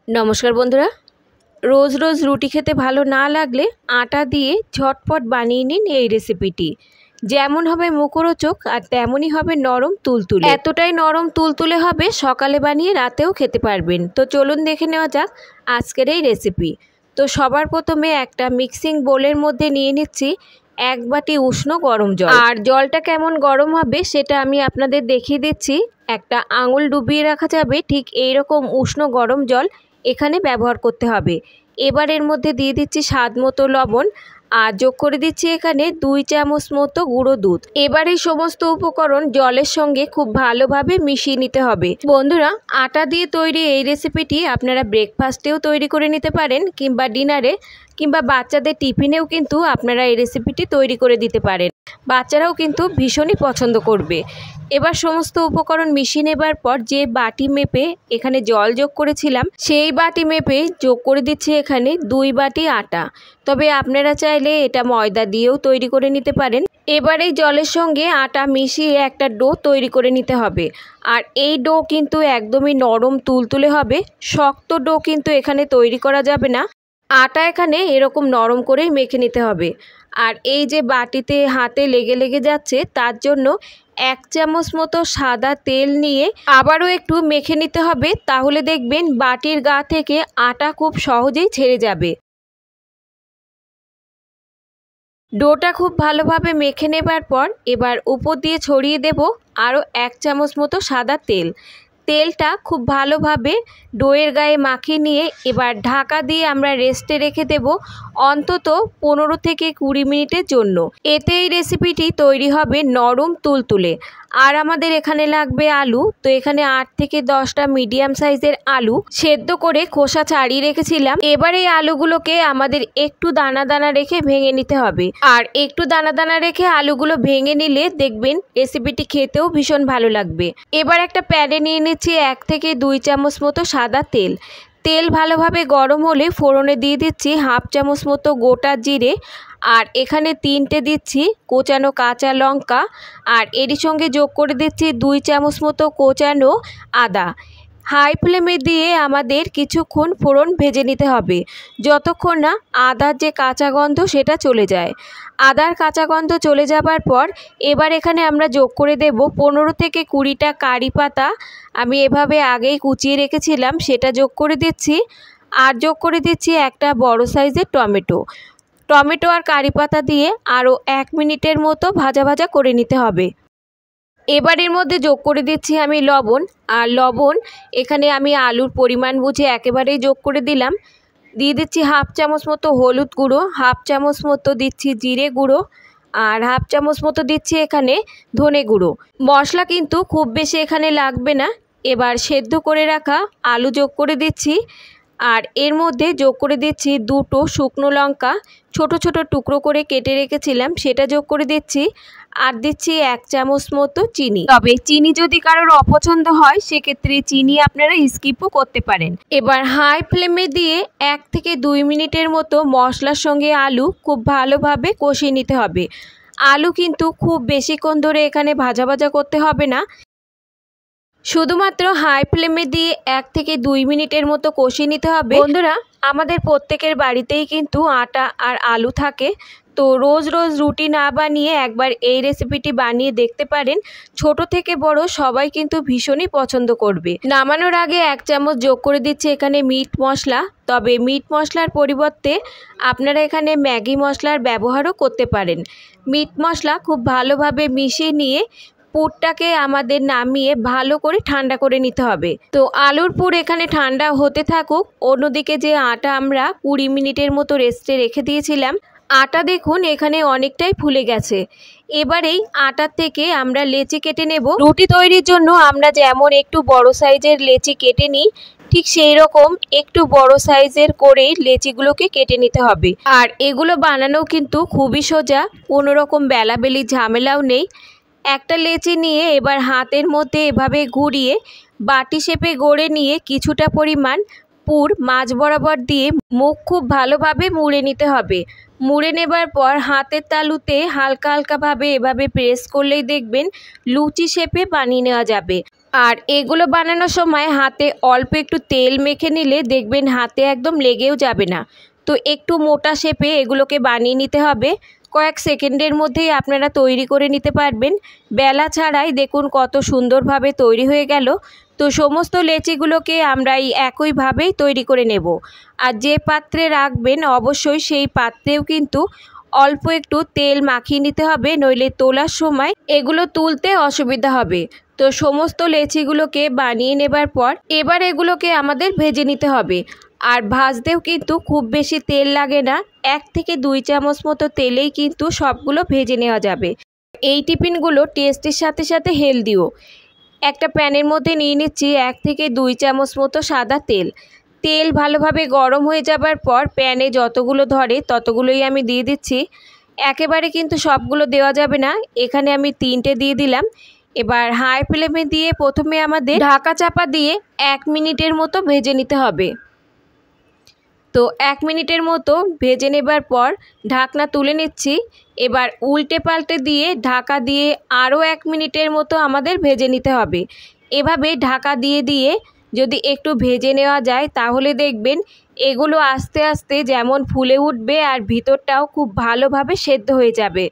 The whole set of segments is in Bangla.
नमस्कार बंधुरा रोज रोज रुटी खेते भालो ना लागले आटा दिए झटपट बानिये निन এই রেসিপিটি। যেমন হবে মুখরোচক আর তেমনই হবে নরম তুলতুলে। এতটাই নরম তুলতুলে হবে সকালে বানিয়ে রাতেও খেতে পারবেন। তো চলুন দেখে নেওয়া যাক আজকের এই রেসিপি। তো সবার প্রথমে একটা মিক্সিং বোলের মধ্যে নিয়ে নিচ্ছি এক বাটি উষ্ণ গরম জল। আর জলটা কেমন গরম হবে সেটা আমি আপনাদের দেখিয়ে দিচ্ছি। একটা আঙুল ডুবিয়ে রাখা যাবে ঠিক এই রকম উষ্ণ গরম জল এখানে ব্যবহার করতে হবে। এবার এর মধ্যে দিয়ে দিচ্ছি স্বাদ মতো লবণ আর যোগ করে দিচ্ছি এখানে 2 চামচ মতো গুঁড়ো দুধ। এবার এই সমস্ত উপকরণ জলের সঙ্গে খুব ভালোভাবে মিশিয়ে নিতে হবে। বন্ধুরা, আটা দিয়ে তৈরি এই রেসিপিটি আপনারা ব্রেকফাস্টেও তৈরি করে নিতে পারেন কিংবা ডিনারে কিংবা বাচ্চাদের টিফিনেও কিন্তু আপনারা এই রেসিপিটি তৈরি করে দিতে পারেন। বাচ্চারাও কিন্তু ভীষণই পছন্দ করবে। এবার সমস্ত উপকরণ মিশিয়ে নেবার পর যে বাটি মেপে এখানে জল যোগ করেছিলাম সেই বাটি মেপে যোগ করে দিচ্ছি এখানে 2 বাটি আটা। তবে আপনারা চাইলে এটা ময়দা দিয়েও তৈরি করে নিতে পারেন। এবার এই জলের সঙ্গে আটা মিশিয়ে একটা ডো তৈরি করে নিতে হবে। আর এই ডো কিন্তু একদমই নরম তুলতুলে হবে, শক্ত ডো কিন্তু এখানে তৈরি করা যাবে না। আটা এখানে এরকম নরম করেই মেখে নিতে হবে। আর এই যে বাটিতে হাতে লেগে লেগে যাচ্ছে তার জন্য 1 চামচ মতো সাদা তেল নিয়ে আবারও একটু মেখে নিতে হবে, তাহলে দেখবেন বাটির গা থেকে আটা খুব সহজেই ছেড়ে যাবে। ডোটা খুব ভালোভাবে মেখে নেবার পর এবার উপর দিয়ে ছড়িয়ে দেব আরও 1 চামচ মতো সাদা তেল। তেলটা খুব ভালোভাবে ডোয়ের গায়ে মাখিয়ে নিয়ে এবার ঢাকা দিয়ে আমরা রেস্টে রেখে দেব অন্তত 15 থেকে 20 মিনিটের জন্য। এতে এই রেসিপিটি তৈরি হবে নরম তুলতুলে। আর আমাদের এখানে লাগবে আলু। তো এখানে 8 থেকে 10টা মিডিয়াম সাইজের আলু সেদ্ধ করে খোসা ছাড়িয়ে রেখেছিলাম। এবার এই আলুগুলোকে আমাদের একটু দানা দানা রেখে ভেঙে নিতে হবে। আর একটু দানা দানা রেখে আলুগুলো ভেঙে নিলে দেখবেন রেসিপিটি খেতেও ভীষণ ভালো লাগবে। এবার একটা প্যানে নিয়ে নিচ্ছি 1 থেকে 2 চামচ মতো সাদা তেল। তেল ভালোভাবে গরম হলে ফোড়নে দিয়ে দিচ্ছি 1/2 চামচ মতো গোটা জিরে আর এখানে 3টে দিচ্ছি কোচানো কাঁচা লঙ্কা আর এরই সঙ্গে যোগ করে দিচ্ছি 2 চামচ মতো কোচানো আদা। হাই ফ্লেমে দিয়ে আমাদের কিছুক্ষণ ফোড়ন ভেজে নিতে হবে যতক্ষণ না আদার যে কাঁচা গন্ধ সেটা চলে যায়। আদার কাঁচা গন্ধ চলে যাবার পর এবার এখানে আমরা যোগ করে দেব 15 থেকে 20টা কারি পাতা। আমি এভাবে আগেই কুচিয়ে রেখেছিলাম, সেটা যোগ করে দিচ্ছি। আর যোগ করে দিচ্ছি একটা বড় সাইজের টমেটো আর কারি পাতা দিয়ে আরও 1 মিনিটের মতো ভাজা ভাজা করে নিতে হবে। এবার এর মধ্যে যোগ করে দিচ্ছি আমি লবণ। আর লবণ এখানে আমি আলুর পরিমাণ বুঝে একেবারেই যোগ করে দিলাম। দিয়ে দিচ্ছি 1/2 চামচ মতো হলুদ গুঁড়ো, 1/2 চামচ মতো দিচ্ছি জিরে গুঁড়ো আর 1/2 চামচ মতো দিচ্ছি এখানে ধনে গুঁড়ো। মশলা কিন্তু খুব বেশি এখানে লাগবে না। এবার সেদ্ধ করে রাখা আলু যোগ করে দিচ্ছি আর এর মধ্যে যোগ করে দিচ্ছি 2টো শুকনো লঙ্কা ছোট ছোট টুকরো করে কেটে রেখেছিলাম, সেটা যোগ করে দিচ্ছি। আর দিচ্ছি 1 চামচ মতো চিনি। তবে চিনি যদি কারোর অপছন্দ হয় সেক্ষেত্রে চিনি আপনারা স্কিপও করতে পারেন। এবার হাই ফ্লেমে দিয়ে 1 থেকে 2 মিনিটের মতো মশলার সঙ্গে আলু খুব ভালোভাবে কষিয়ে নিতে হবে। আলু কিন্তু খুব বেশিক্ষণ ধরে এখানে ভাজা ভাজা করতে হবে না, শুধুমাত্র হাই ফ্লেমে দিয়ে 1 থেকে 2 মিনিটের মতো কষিয়ে নিতে হবে। বন্ধুরা, আমাদের প্রত্যেকের বাড়িতেই কিন্তু আটা আর আলু থাকে। তো রোজ রোজ রুটি না বানিয়ে একবার এই রেসিপিটি বানিয়ে দেখতে পারেন। ছোট থেকে বড় সবাই কিন্তু ভীষণই পছন্দ করবে। নামানোর আগে 1 চামচ যোগ করে দিচ্ছি এখানে মিট মশলা। তবে মিট মশলার পরিবর্তে আপনারা এখানে ম্যাগি মশলার ব্যবহারও করতে পারেন। মিট মশলা খুব ভালোভাবে মিশিয়ে নিয়ে পুরটাকে আমাদের নামিয়ে ভালো করে ঠান্ডা করে নিতে হবে। তো আলুর পুর এখানে ঠান্ডা হতে থাকুক। অন্যদিকে যে আটা আমরা 20 মিনিটের মতো রেস্টে রেখে দিয়েছিলাম, আটা দেখুন এখানে অনেকটাই ফুলে গেছে। এবারেই আটার থেকে আমরা লেচি কেটে নেব। রুটি তৈরির জন্য আমরা যেমন একটু বড় সাইজের লেচি কেটে নিই, ঠিক সেই রকম একটু বড় সাইজের করেই লেচিগুলোকে কেটে নিতে হবে। আর এগুলো বানানো কিন্তু খুবই সোজা, কোনো রকম বেলাবেলি ঝামেলাও নেই। একটা লেচি নিয়ে এবার হাতের মধ্যে এভাবে ঘুরিয়ে বাটি শেপে গড়ে নিয়ে কিছুটা পরিমাণ পুর মাঝ বরাবর দিয়ে মুখ খুব ভালোভাবে মুড়ে নিতে হবে। মুড়ে নেবার পর হাতের তালুতে হালকা হালকাভাবে এভাবে প্রেস করলেই দেখবেন লুচি শেপে বানিয়ে নেওয়া যাবে। আর এগুলো বানানোর সময় হাতে অল্প একটু তেল মেখে নিলে দেখবেন হাতে একদম লেগেও যাবে না। তো একটু মোটা শেপে এগুলোকে বানিয়ে নিতে হবে। কয়েক সেকেন্ডের মধ্যেই আপনারা তৈরি করে নিতে পারবেন। বেলা ছাড়াই দেখুন কত সুন্দরভাবে তৈরি হয়ে গেল। তো সমস্ত লেচিগুলোকে আমরা এই একইভাবেই তৈরি করে নেব। আর যে পাত্রে রাখবেন অবশ্যই সেই পাত্রেও কিন্তু অল্প একটু তেল মাখিয়ে নিতে হবে, নইলে তোলার সময় এগুলো তুলতে অসুবিধা হবে। তো সমস্ত লেচিগুলোকে বানিয়ে নেবার পর এবার এগুলোকে আমাদের ভেজে নিতে হবে। আর ভাজতেও কিন্তু খুব বেশি তেল লাগে না, 1 থেকে 2 চামচ মতো তেলেই কিন্তু সবগুলো ভেজে নেওয়া যাবে। এই টিফিনগুলো টেস্টের সাথে সাথে হেলদিও। একটা প্যানের মধ্যে নিয়ে নিচ্ছি 1 থেকে 2 চামচ মতো সাদা তেল। তেল ভালোভাবে গরম হয়ে যাবার পর প্যানে যতগুলো ধরে ততগুলোই আমি দিয়ে দিচ্ছি। একেবারে কিন্তু সবগুলো দেওয়া যাবে না, এখানে আমি 3টে দিয়ে দিলাম। এবার হাই ফ্লেমে দিয়ে প্রথমে আমাদের ঢাকা চাপা দিয়ে 1 মিনিটের মতো ভেজে নিতে হবে। তো 1 মিনিটের মতো ভেজে নেবার পর ঢাকনা তুলে নিচ্ছি। এবার উল্টে পাল্টে দিয়ে ঢাকা দিয়ে আরও 1 মিনিটের মতো আমাদের ভেজে নিতে হবে। এভাবে ঢাকা দিয়ে দিয়ে যদি একটু ভেজে নেওয়া যায় তাহলে দেখবেন এগুলো আস্তে আস্তে যেমন ফুলে উঠবে আর ভিতরটাও খুব ভালোভাবে সেদ্ধ হয়ে যাবে।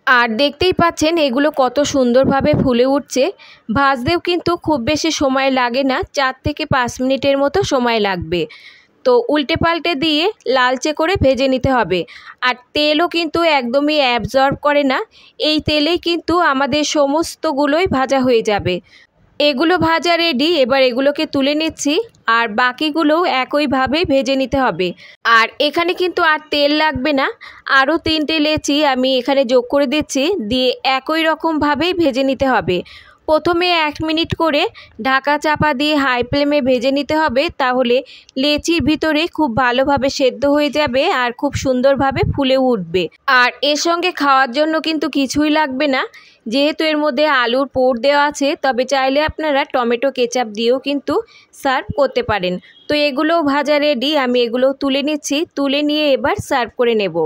আর দেখতেই পাচ্ছেন এগুলো কত সুন্দরভাবে ফুলে উঠছে। ভাজতেও কিন্তু খুব বেশি সময় লাগে না, 4 থেকে 5 মিনিটের মতো সময় লাগবে। তো উল্টে পাল্টে দিয়ে লালচে করে ভেজে নিতে হবে। আর তেলও কিন্তু একদমই অ্যাবজর্ব করে না, এই তেলেই কিন্তু আমাদের সমস্তগুলোই ভাজা হয়ে যাবে। এগুলো ভাজা রেডি। এবার এগুলোকে তুলে নিচ্ছি আর বাকিগুলোও একইভাবে ভেজে নিতে হবে। আর এখানে কিন্তু আর তেল লাগবে না, আরও 3টে লেচি আমি এখানে যোগ করে দিচ্ছি, দিয়ে একই রকমভাবেই ভেজে নিতে হবে। প্রথমে 1 মিনিট করে ঢাকা চাপা দিয়ে হাই ফ্লেমে ভেজে নিতে হবে, তাহলে লেচির ভিতরে খুব ভালোভাবে সেদ্ধ হয়ে যাবে আর খুব সুন্দরভাবে ফুলে উঠবে। আর এর সঙ্গে খাওয়ার জন্য কিন্তু কিছুই লাগবে না, যেহেতু এর মধ্যে আলুর পুর দেওয়া আছে। তবে চাইলে আপনারা টমেটো কেচাপ দিয়েও কিন্তু সার্ভ করতে পারেন। তো এগুলোও ভাজা রেডি, আমি এগুলো তুলে নিচ্ছি। তুলে নিয়ে এবার সার্ভ করে নেব।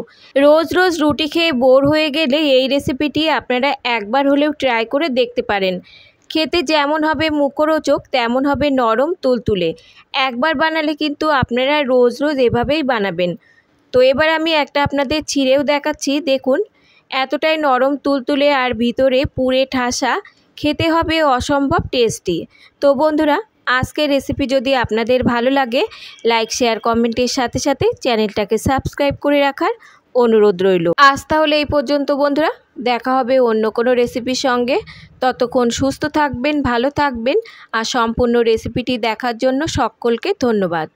রোজ রোজ রুটি খেয়ে বোর হয়ে গেলে এই রেসিপিটি আপনারা একবার হলেও ট্রাই করে দেখতে পারেন। খেতে যেমন হবে মুখরোচক তেমন হবে নরম তুলতুলে। একবার বানালে কিন্তু আপনারা রোজ রোজ এভাবেই বানাবেন। তো এবার আমি একটা আপনাদের ছিঁড়েও দেখাচ্ছি, দেখুন এতটাই নরম তুলতুলে আর ভিতরে পুরে ঠাসা, খেতে হবে অসম্ভব টেস্টি। তো বন্ধুরা, আজকের রেসিপি যদি আপনাদের ভালো লাগে লাইক শেয়ার কমেন্টের সাথে সাথে চ্যানেলটাকে সাবস্ক্রাইব করে রাখার অনুরোধ রইল। আজ তাহলে এই পর্যন্ত বন্ধুরা, দেখা হবে অন্য কোনো রেসিপির সঙ্গে। ততক্ষণ সুস্থ থাকবেন, ভালো থাকবেন। আর সম্পূর্ণ রেসিপিটি দেখার জন্য সকলকে ধন্যবাদ।